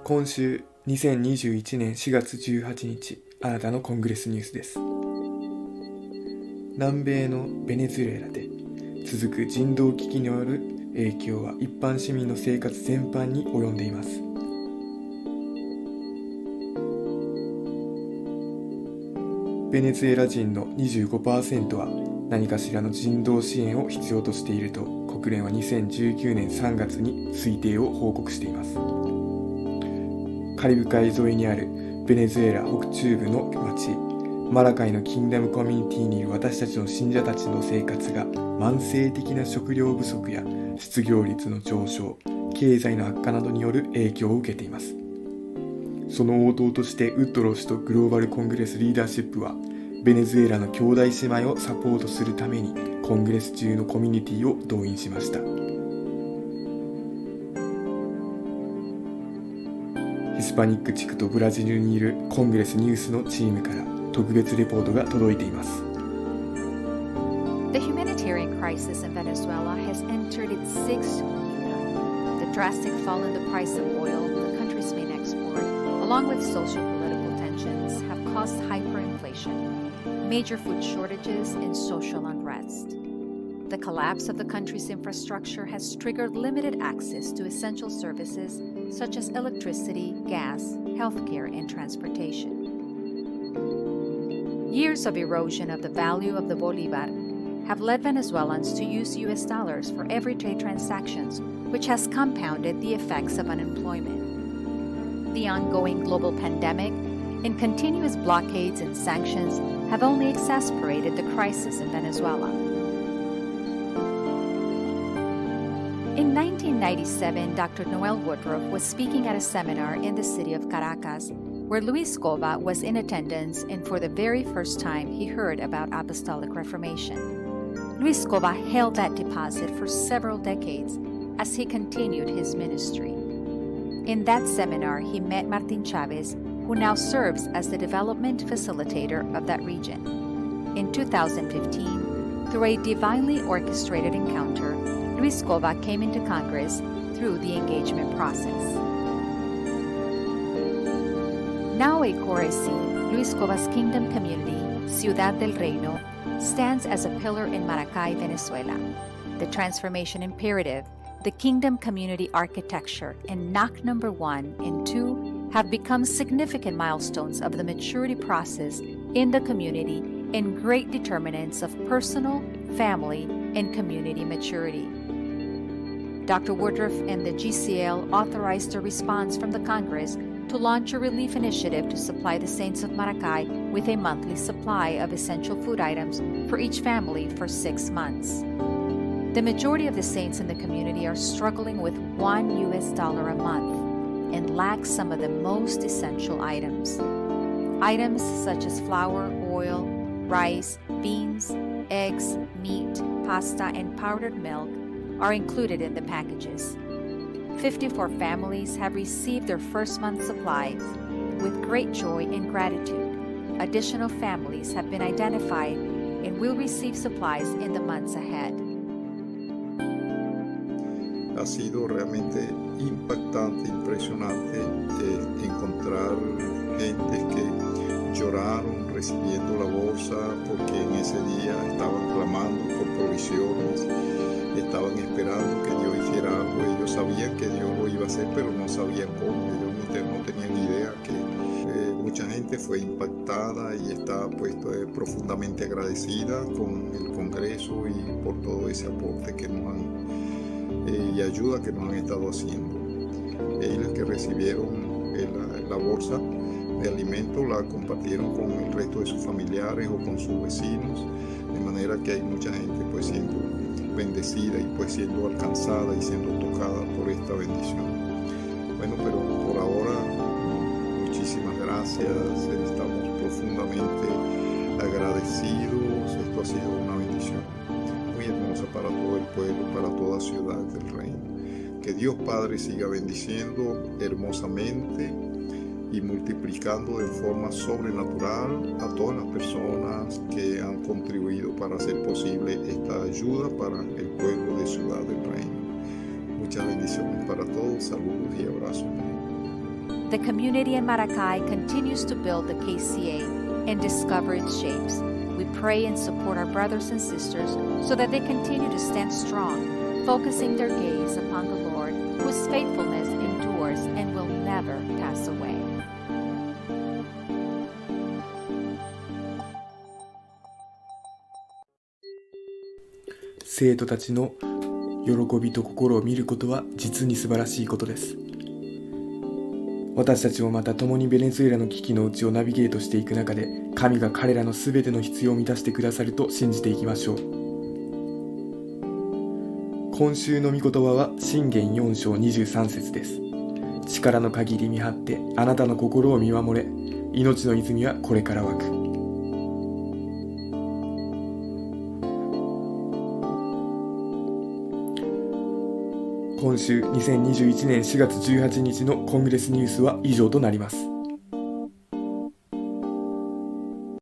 今週2021年4月18日、新たなコングレスニュースです。南米のベネズエラで続く人道危機による影響は一般市民の生活全般に及んでいます。ベネズエラ人の 25% は何かしらの人道支援を必要としていると国連は2019年3月に推定を報告しています。カリブ海沿いにあるベネズエラ北中部の町マラカイのキングダムコミュニティにいる私たちの信者たちの生活が慢性的な食料不足や失業率の上昇、経済の悪化などによる影響を受けています。その応答としてウッドロー氏とグローバルコングレスリーダーシップはベネズエラの兄弟姉妹をサポートするためにコングレス中のコミュニティを動員しました。ヒスパニック地区とブラジルにいるコングレスニュースのチームから特別レポートが届いています。The humanitarian crisis in Venezuela has entered its sixth year. The drastic fall in the price of oil, the country's main export, along with social-political tensions, have caused hyperinflation, major food shortages, and social unrest. The collapse of the country's infrastructure has triggered limited access to essential services such as electricity, gas, healthcare, and transportation. Years of erosion of the value of the bolivar have led Venezuelans to use US dollars for everyday transactions, which has compounded the effects of unemployment. The ongoing global pandemic and continuous blockades and sanctions have only exacerbated the crisis in Venezuela. In 1997, Dr. Noel Woodruff was speaking at a seminar in the city of Caracas, where Luis Cova was in attendance, and for the very first time he heard about Apostolic Reformation. Luis Cova held that deposit for several decades as he continued his ministry. In that seminar, he met Martin Chavez, who now serves as the development facilitator of that region. In 2015, through a divinely orchestrated encounter, Luis Cova came into Congress through the engagement process. Now a core seat, Luis Cova's kingdom community, Ciudad del Reino, stands as a pillar in Maracay, Venezuela. The transformation imperative, the kingdom community architecture, and knock number 1 and 2 have become significant milestones of the maturity process in the community and great determinants of personal, family, and community maturity. Dr. Woodruff and the GCL authorized a response from the Congress to launch a relief initiative to supply the saints of Maracay with a monthly supply of essential food items for each family for 6 months. The majority of the saints in the community are struggling with $1 a month and lack some of the most essential items. Items such as flour, oil, rice, beans, eggs, meat, pasta, and powdered milk are included in the packages. 54 families have received their first month's supplies with great joy and gratitude. Additional families have been identified and will receive supplies in the months ahead. Ha sido realmente impactante, impresionante encontrar gente que lloraron recibiendo la bolsa porque en ese día estaban clamando por provisiones, estaban esperando que Dios hiciera algo. Ellos sabían que Dios lo iba a hacer, pero no sabían cómo. Ellos no tenían ni idea que mucha gente fue impactada y está profundamente agradecida con el Congreso y por todo ese aporte que nos han y ayuda que nos han estado haciendo. Ellos que recibieron la bolsa de alimentos la compartieron con el resto de sus familiares o con sus vecinos, de manera que hay mucha gente siendo bendecida y siendo alcanzada y siendo tocada por esta bendición. Bueno, pero por ahora muchísimas gracias, estamos profundamente agradecidos. Esto ha sido una bendición muy hermosa para todo el pueblo, para toda Ciudad del Reino. Que Dios Padre siga bendiciendo hermosamente y multiplicando de forma sobrenatural a todas las personas que han contribuido para hacer posible esta ayuda para el pueblo de Ciudad del Reino. Muchas bendiciones para todos, saludos y abrazos. The community in Maracay continues to build the KCA and discover its shapes. We pray and support our brothers and sisters so that they continue to stand strong, focusing their gaze upon the Lord, whose faithfulness endures and will never pass away. 生徒たちの喜びと心を見ることは実に素晴らしいことです。私たちもまた共にベネズエラの危機のうちをナビゲートしていく中で、神が彼らのすべての必要を満たしてくださると信じていきましょう。今週の御言葉は箴言4章23節です。力の限り見張ってあなたの心を見守れ、命の泉はこれから湧く。今週2021年4月18日のコングレスニュースは以上となります。